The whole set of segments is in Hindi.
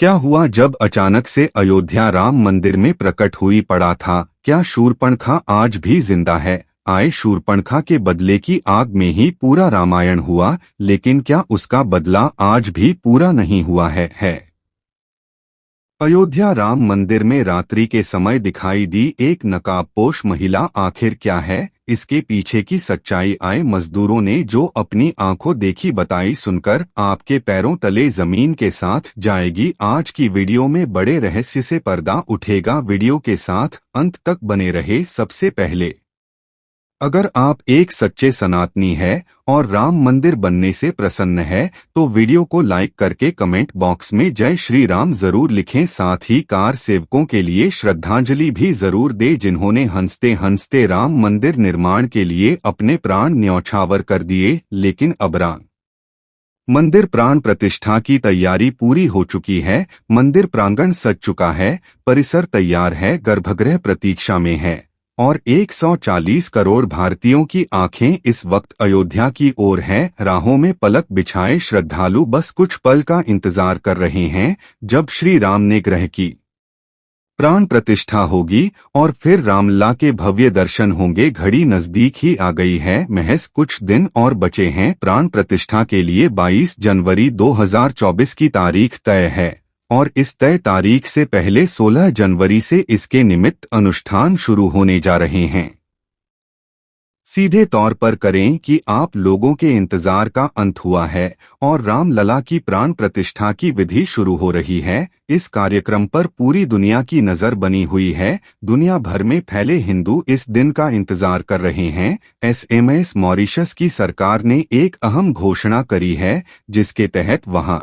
क्या हुआ जब अचानक से अयोध्या राम मंदिर में प्रकट हुई पड़ा था? क्या शूर्पणखा आज भी जिंदा है? आए शूर्पणखा के बदले की आग में ही पूरा रामायण हुआ, लेकिन क्या उसका बदला आज भी पूरा नहीं हुआ है? अयोध्या राम मंदिर में रात्रि के समय दिखाई दी एक नकाबपोश महिला, आखिर क्या है इसके पीछे की सच्चाई? आए मजदूरों ने जो अपनी आंखों देखी बताई सुनकर आपके पैरों तले जमीन के साथ जाएगी। आज की वीडियो में बड़े रहस्य से पर्दा उठेगा। वीडियो के साथ अंत तक बने रहे। सबसे पहले, अगर आप एक सच्चे सनातनी है और राम मंदिर बनने से प्रसन्न है तो वीडियो को लाइक करके कमेंट बॉक्स में जय श्री राम जरूर लिखें। साथ ही कार सेवकों के लिए श्रद्धांजलि भी जरूर दे, जिन्होंने हंसते हंसते राम मंदिर निर्माण के लिए अपने प्राण न्यौछावर कर दिए। लेकिन अब राम मंदिर प्राण प्रतिष्ठा की तैयारी पूरी हो चुकी है। मंदिर प्रांगण सज चुका है, परिसर तैयार है, गर्भगृह प्रतीक्षा में है और 140 करोड़ भारतीयों की आंखें इस वक्त अयोध्या की ओर हैं। राहों में पलक बिछाए श्रद्धालु बस कुछ पल का इंतजार कर रहे हैं, जब श्री राम ने ग्रह की प्राण प्रतिष्ठा होगी और फिर रामलला के भव्य दर्शन होंगे। घड़ी नजदीक ही आ गई है, महज कुछ दिन और बचे हैं। प्राण प्रतिष्ठा के लिए 22 जनवरी 2024 की तारीख तय है और इस तय तारीख से पहले 16 जनवरी से इसके निमित्त अनुष्ठान शुरू होने जा रहे हैं। सीधे तौर पर करें कि आप लोगों के इंतजार का अंत हुआ है और रामलला की प्राण प्रतिष्ठा की विधि शुरू हो रही है। इस कार्यक्रम पर पूरी दुनिया की नजर बनी हुई है। दुनिया भर में फैले हिंदू इस दिन का इंतजार कर रहे हैं। एसएमएस मॉरिशस की सरकार ने एक अहम घोषणा करी है, जिसके तहत वहां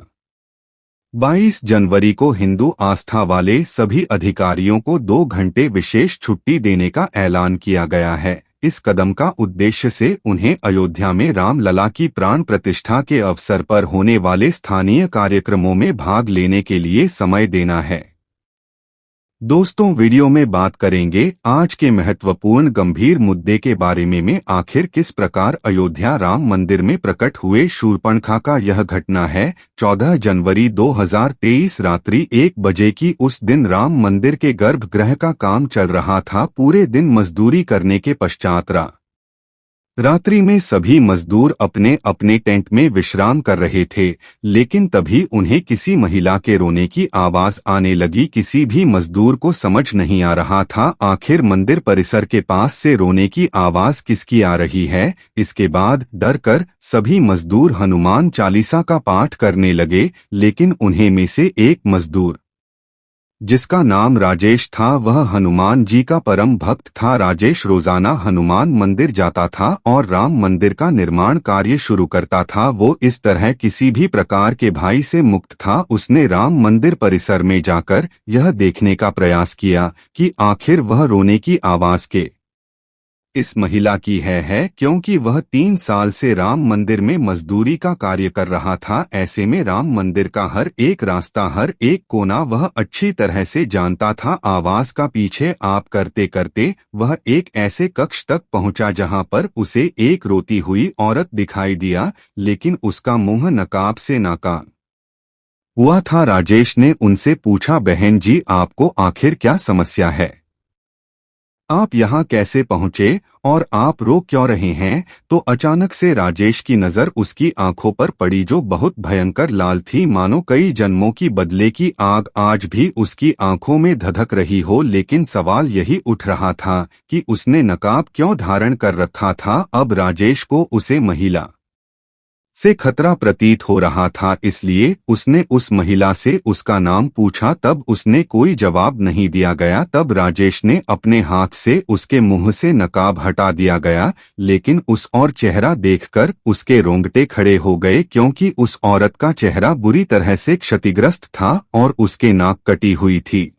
22 जनवरी को हिंदू आस्था वाले सभी अधिकारियों को 2 घंटे विशेष छुट्टी देने का ऐलान किया गया है। इस कदम का उद्देश्य से उन्हें अयोध्या में रामलला की प्राण प्रतिष्ठा के अवसर पर होने वाले स्थानीय कार्यक्रमों में भाग लेने के लिए समय देना है। दोस्तों, वीडियो में बात करेंगे आज के महत्वपूर्ण गंभीर मुद्दे के बारे में आखिर किस प्रकार अयोध्या राम मंदिर में प्रकट हुए शूर्पणखा का यह घटना है। 14 जनवरी 2023 रात्रि 1 बजे की उस दिन राम मंदिर के गर्भगृह का काम चल रहा था। पूरे दिन मजदूरी करने के पश्चात रात्रि में सभी मजदूर अपने अपने टेंट में विश्राम कर रहे थे, लेकिन तभी उन्हें किसी महिला के रोने की आवाज आने लगी। किसी भी मजदूर को समझ नहीं आ रहा था आखिर मंदिर परिसर के पास से रोने की आवाज किसकी आ रही है। इसके बाद डर कर सभी मजदूर हनुमान चालीसा का पाठ करने लगे, लेकिन उन्हें में से एक मजदूर, जिसका नाम राजेश था, वह हनुमान जी का परम भक्त था। राजेश रोजाना हनुमान मंदिर जाता था और राम मंदिर का निर्माण कार्य शुरू करता था। वो इस तरह किसी भी प्रकार के भय से मुक्त था। उसने राम मंदिर परिसर में जाकर यह देखने का प्रयास किया कि आखिर वह रोने की आवाज के इस महिला की है, क्योंकि वह 3 साल से राम मंदिर में मजदूरी का कार्य कर रहा था। ऐसे में राम मंदिर का हर एक रास्ता, हर एक कोना वह अच्छी तरह से जानता था। आवाज का पीछे आप करते करते वह एक ऐसे कक्ष तक पहुंचा जहां पर उसे एक रोती हुई औरत दिखाई दिया, लेकिन उसका मुंह नकाब से नाकाम हुआ था। राजेश ने उनसे पूछा, बहन जी, आपको आखिर क्या समस्या है? आप यहाँ कैसे पहुँचे और आप रो क्यों रहे हैं? तो अचानक से राजेश की नजर उसकी आंखों पर पड़ी, जो बहुत भयंकर लाल थी, मानो कई जन्मों की बदले की आग आज भी उसकी आंखों में धधक रही हो। लेकिन सवाल यही उठ रहा था कि उसने नकाब क्यों धारण कर रखा था। अब राजेश को उसे महिला से खतरा प्रतीत हो रहा था, इसलिए उसने उस महिला से उसका नाम पूछा। तब उसने कोई जवाब नहीं दिया गया। तब राजेश ने अपने हाथ से उसके मुंह से नकाब हटा दिया गया, लेकिन उस और चेहरा देखकर उसके रोंगटे खड़े हो गए, क्योंकि उस औरत का चेहरा बुरी तरह से क्षतिग्रस्त था और उसके नाक कटी हुई थी।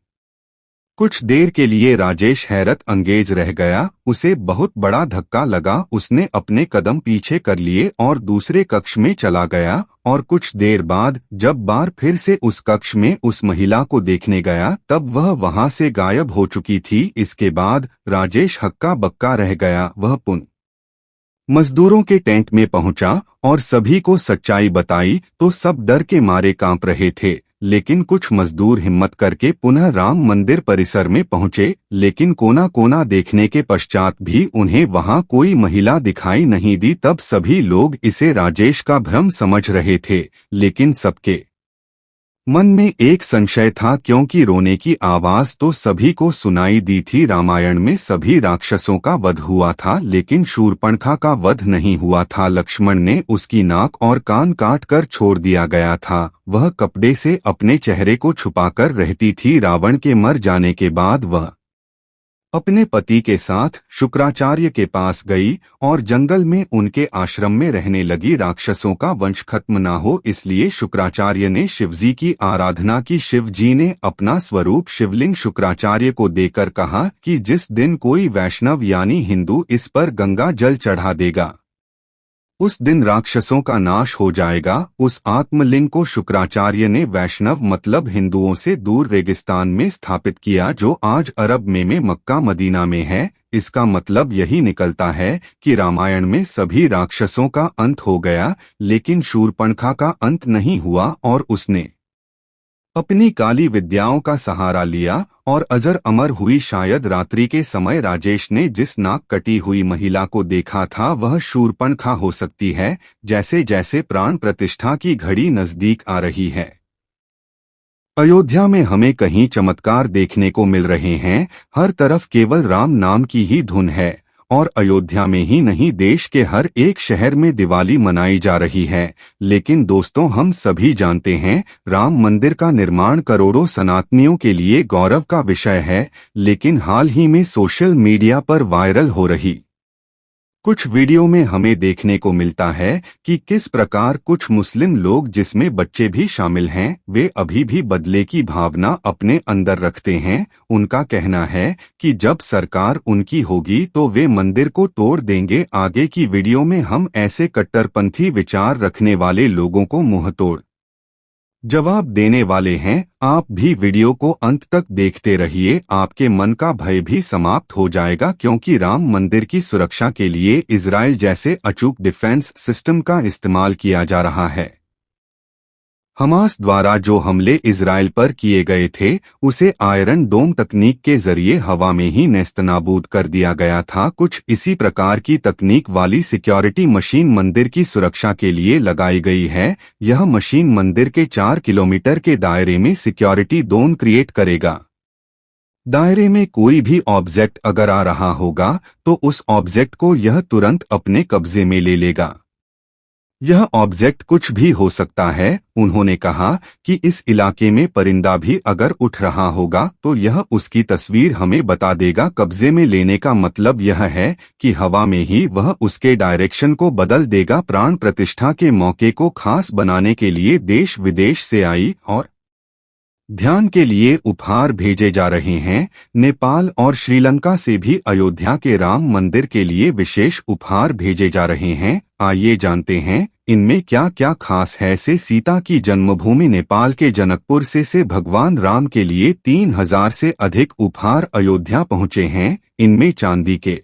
कुछ देर के लिए राजेश हैरत अंगेज रह गया। उसे बहुत बड़ा धक्का लगा। उसने अपने कदम पीछे कर लिए और दूसरे कक्ष में चला गया और कुछ देर बाद जब बार फिर से उस कक्ष में उस महिला को देखने गया, तब वह वहां से गायब हो चुकी थी। इसके बाद राजेश हक्का बक्का रह गया। वह पुनः मजदूरों के टेंट में पहुंचा और सभी को सच्चाई बताई तो सब डर के मारे कांप रहे थे। लेकिन कुछ मजदूर हिम्मत करके पुनः राम मंदिर परिसर में पहुंचे, लेकिन कोना कोना देखने के पश्चात भी उन्हें वहां कोई महिला दिखाई नहीं दी। तब सभी लोग इसे राजेश का भ्रम समझ रहे थे, लेकिन सबके मन में एक संशय था, क्योंकि रोने की आवाज तो सभी को सुनाई दी थी। रामायण में सभी राक्षसों का वध हुआ था, लेकिन शूर्पणखा का वध नहीं हुआ था। लक्ष्मण ने उसकी नाक और कान काट कर छोड़ दिया गया था। वह कपड़े से अपने चेहरे को छुपाकर रहती थी। रावण के मर जाने के बाद वह अपने पति के साथ शुक्राचार्य के पास गई और जंगल में उनके आश्रम में रहने लगी। राक्षसों का वंश खत्म न हो, इसलिए शुक्राचार्य ने शिवजी की आराधना की। शिवजी ने अपना स्वरूप शिवलिंग शुक्राचार्य को देकर कहा कि जिस दिन कोई वैष्णव यानी हिंदू इस पर गंगा जल चढ़ा देगा, उस दिन राक्षसों का नाश हो जाएगा। उस आत्मलिंग को शुक्राचार्य ने वैष्णव मतलब हिंदुओं से दूर रेगिस्तान में स्थापित किया, जो आज अरब में मक्का मदीना में है। इसका मतलब यही निकलता है कि रामायण में सभी राक्षसों का अंत हो गया, लेकिन शूर्पणखा का अंत नहीं हुआ और उसने अपनी काली विद्याओं का सहारा लिया और अजर अमर हुई। शायद रात्रि के समय राजेश ने जिस नाक कटी हुई महिला को देखा था वह शूर्पणखा हो सकती है। जैसे जैसे प्राण प्रतिष्ठा की घड़ी नजदीक आ रही है, अयोध्या में हमें कहीं चमत्कार देखने को मिल रहे हैं। हर तरफ केवल राम नाम की ही धुन है और अयोध्या में ही नहीं, देश के हर एक शहर में दिवाली मनाई जा रही है। लेकिन दोस्तों, हम सभी जानते हैं राम मंदिर का निर्माण करोड़ों सनातनियों के लिए गौरव का विषय है। लेकिन हाल ही में सोशल मीडिया पर वायरल हो रही कुछ वीडियो में हमें देखने को मिलता है कि किस प्रकार कुछ मुस्लिम लोग, जिसमें बच्चे भी शामिल हैं, वे अभी भी बदले की भावना अपने अंदर रखते हैं। उनका कहना है कि जब सरकार उनकी होगी तो वे मंदिर को तोड़ देंगे। आगे की वीडियो में हम ऐसे कट्टरपंथी विचार रखने वाले लोगों को मुंहतोड़ जवाब देने वाले हैं। आप भी वीडियो को अंत तक देखते रहिए, आपके मन का भय भी समाप्त हो जाएगा, क्योंकि राम मंदिर की सुरक्षा के लिए इजराइल जैसे अचूक डिफेंस सिस्टम का इस्तेमाल किया जा रहा है। हमास द्वारा जो हमले इजराइल पर किए गए थे उसे आयरन डोम तकनीक के जरिए हवा में ही नेस्तनाबूद कर दिया गया था। कुछ इसी प्रकार की तकनीक वाली सिक्योरिटी मशीन मंदिर की सुरक्षा के लिए लगाई गई है। यह मशीन मंदिर के 4 किलोमीटर के दायरे में सिक्योरिटी जोन क्रिएट करेगा। दायरे में कोई भी ऑब्जेक्ट अगर आ रहा होगा तो उस ऑब्जेक्ट को यह तुरंत अपने कब्जे में ले लेगा। यह ऑब्जेक्ट कुछ भी हो सकता है। उन्होंने कहा कि इस इलाके में परिंदा भी अगर उठ रहा होगा तो यह उसकी तस्वीर हमें बता देगा। कब्जे में लेने का मतलब यह है कि हवा में ही वह उसके डायरेक्शन को बदल देगा। प्राण प्रतिष्ठा के मौके को खास बनाने के लिए देश विदेश से आई और ध्यान के लिए उपहार भेजे जा रहे हैं। नेपाल और श्रीलंका से भी अयोध्या के राम मंदिर के लिए विशेष उपहार भेजे जा रहे हैं। आइए जानते हैं इनमें क्या क्या खास है। से सीता की जन्मभूमि नेपाल के जनकपुर से भगवान राम के लिए 3000 से अधिक उपहार अयोध्या पहुंचे हैं। इनमें चांदी के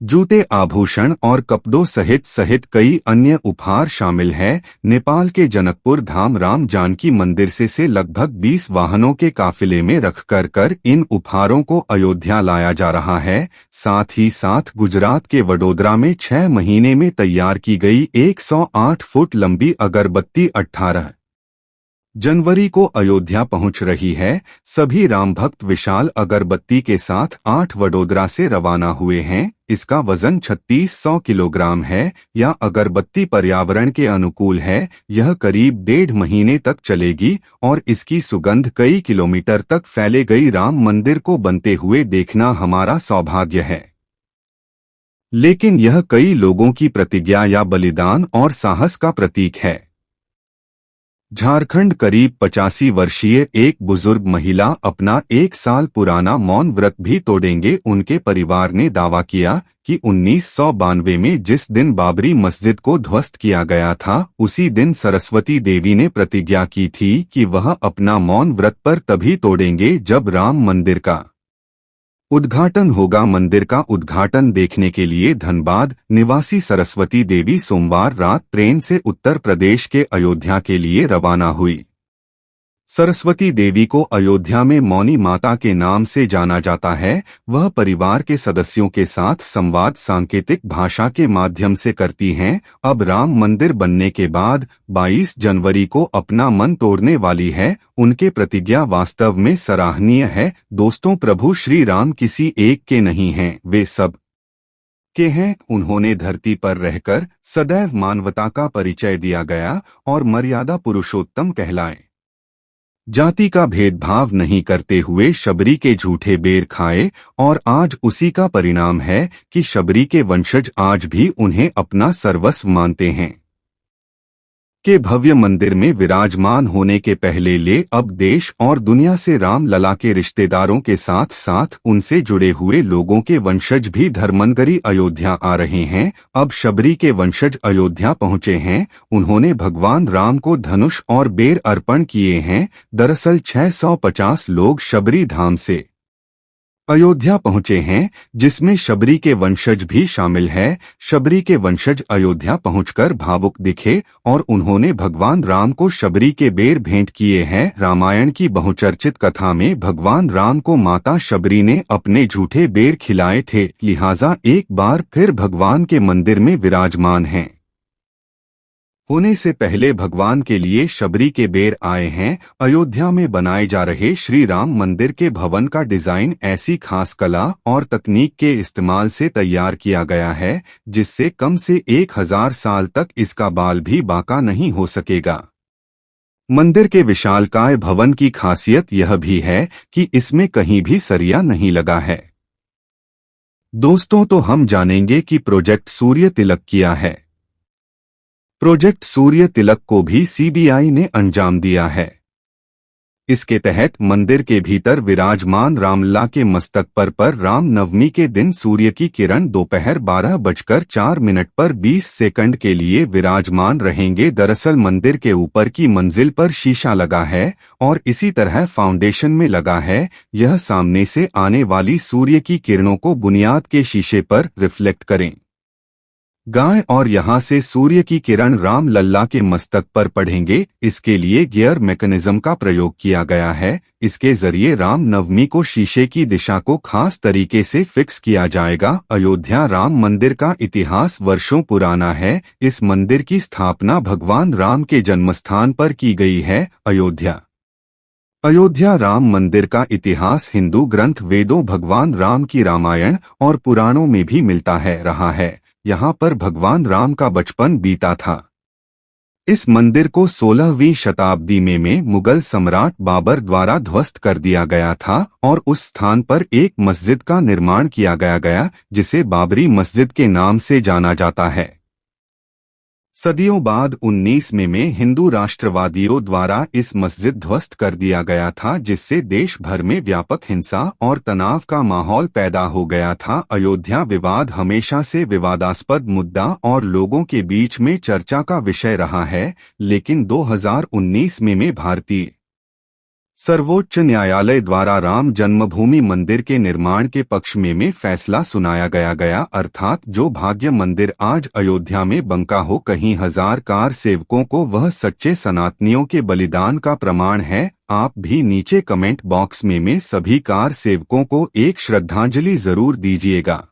जूते, आभूषण और कपड़ों सहित कई अन्य उपहार शामिल है। नेपाल के जनकपुर धाम राम जानकी मंदिर से लगभग 20 वाहनों के काफिले में रखकर इन उपहारों को अयोध्या लाया जा रहा है। साथ ही साथ गुजरात के वडोदरा में 6 महीने में तैयार की गई 108 फुट लंबी अगरबत्ती 18 जनवरी को अयोध्या पहुंच रही है। सभी राम भक्त विशाल अगरबत्ती के साथ 8 वडोदरा से रवाना हुए हैं। इसका वजन 3600 किलोग्राम है। यह अगरबत्ती पर्यावरण के अनुकूल है। यह करीब 1.5 महीने तक चलेगी और इसकी सुगंध कई किलोमीटर तक फैले गई। राम मंदिर को बनते हुए देखना हमारा सौभाग्य है, लेकिन यह कई लोगों की प्रतिज्ञा या बलिदान और साहस का प्रतीक है। झारखंड करीब 85 वर्षीय एक बुजुर्ग महिला अपना 1 साल पुराना मौन व्रत भी तोड़ेंगे। उनके परिवार ने दावा किया कि 1992 में जिस दिन बाबरी मस्जिद को ध्वस्त किया गया था, उसी दिन सरस्वती देवी ने प्रतिज्ञा की थी कि वह अपना मौन व्रत पर तभी तोड़ेंगे जब राम मंदिर का उद्घाटन होगा। मंदिर का उद्घाटन देखने के लिए धनबाद निवासी सरस्वती देवी सोमवार रात ट्रेन से उत्तर प्रदेश के अयोध्या के लिए रवाना हुई। सरस्वती देवी को अयोध्या में मौनी माता के नाम से जाना जाता है। वह परिवार के सदस्यों के साथ संवाद सांकेतिक भाषा के माध्यम से करती हैं। अब राम मंदिर बनने के बाद 22 जनवरी को अपना मन तोड़ने वाली है। उनके प्रतिज्ञा वास्तव में सराहनीय है। दोस्तों, प्रभु श्री राम किसी एक के नहीं हैं, वे सब के हैं। उन्होंने धरती पर रहकर सदैव मानवता का परिचय दिया गया और मर्यादा पुरुषोत्तम कहलाए। जाति का भेदभाव नहीं करते हुए शबरी के झूठे बेर खाए और आज उसी का परिणाम है कि शबरी के वंशज आज भी उन्हें अपना सर्वस्व मानते हैं। के भव्य मंदिर में विराजमान होने के पहले ले अब देश और दुनिया से राम लला के रिश्तेदारों के साथ साथ उनसे जुड़े हुए लोगों के वंशज भी धर्मनगरी अयोध्या आ रहे हैं। अब शबरी के वंशज अयोध्या पहुंचे हैं। उन्होंने भगवान राम को धनुष और बेर अर्पण किए हैं। दरअसल 650 लोग शबरी धाम से अयोध्या पहुंचे हैं, जिसमें शबरी के वंशज भी शामिल है। शबरी के वंशज अयोध्या पहुंचकर भावुक दिखे और उन्होंने भगवान राम को शबरी के बेर भेंट किए हैं। रामायण की बहुचर्चित कथा में भगवान राम को माता शबरी ने अपने झूठे बेर खिलाए थे, लिहाजा एक बार फिर भगवान के मंदिर में विराजमान हैं। होने से पहले भगवान के लिए शबरी के बेर आए हैं। अयोध्या में बनाए जा रहे श्री राम मंदिर के भवन का डिजाइन ऐसी खास कला और तकनीक के इस्तेमाल से तैयार किया गया है जिससे कम से 1000 साल तक इसका बाल भी बांका नहीं हो सकेगा। मंदिर के विशालकाय भवन की खासियत यह भी है कि इसमें कहीं भी सरिया नहीं लगा है। दोस्तों, तो हम जानेंगे कि प्रोजेक्ट सूर्य तिलक क्या है। प्रोजेक्ट सूर्य तिलक को भी सीबीआई ने अंजाम दिया है। इसके तहत मंदिर के भीतर विराजमान रामलला के मस्तक पर राम नवमी के दिन सूर्य की किरण दोपहर 12:04 पर 20 सेकंड के लिए विराजमान रहेंगे। दरअसल मंदिर के ऊपर की मंजिल पर शीशा लगा है और इसी तरह फाउंडेशन में लगा है। यह सामने से आने वाली सूर्य की किरणों को बुनियाद के शीशे पर रिफ्लेक्ट करें गाय और यहां से सूर्य की किरण राम लल्ला के मस्तक पर पड़ेंगे। इसके लिए गियर मैकेनिज्म का प्रयोग किया गया है। इसके जरिए राम नवमी को शीशे की दिशा को खास तरीके से फिक्स किया जाएगा। अयोध्या राम मंदिर का इतिहास वर्षों पुराना है। इस मंदिर की स्थापना भगवान राम के जन्मस्थान पर की गई है। अयोध्या राम मंदिर का इतिहास हिंदू ग्रंथ वेदों, भगवान राम की रामायण और पुराणों में भी मिलता है रहा है। यहाँ पर भगवान राम का बचपन बीता था। इस मंदिर को 16वीं शताब्दी में मुगल सम्राट बाबर द्वारा ध्वस्त कर दिया गया था और उस स्थान पर एक मस्जिद का निर्माण किया गया जिसे बाबरी मस्जिद के नाम से जाना जाता है। सदियों बाद 19 में हिंदू राष्ट्रवादियों द्वारा इस मस्जिद ध्वस्त कर दिया गया था, जिससे देश भर में व्यापक हिंसा और तनाव का माहौल पैदा हो गया था। अयोध्या विवाद हमेशा से विवादास्पद मुद्दा और लोगों के बीच में चर्चा का विषय रहा है, लेकिन 2019 में भारतीय सर्वोच्च न्यायालय द्वारा राम जन्मभूमि मंदिर के निर्माण के पक्ष में फैसला सुनाया गया अर्थात जो भाग्य मंदिर आज अयोध्या में बंका हो, कहीं हजार कार सेवकों को वह सच्चे सनातनियों के बलिदान का प्रमाण है। आप भी नीचे कमेंट बॉक्स में सभी कार सेवकों को एक श्रद्धांजलि जरूर दीजिएगा।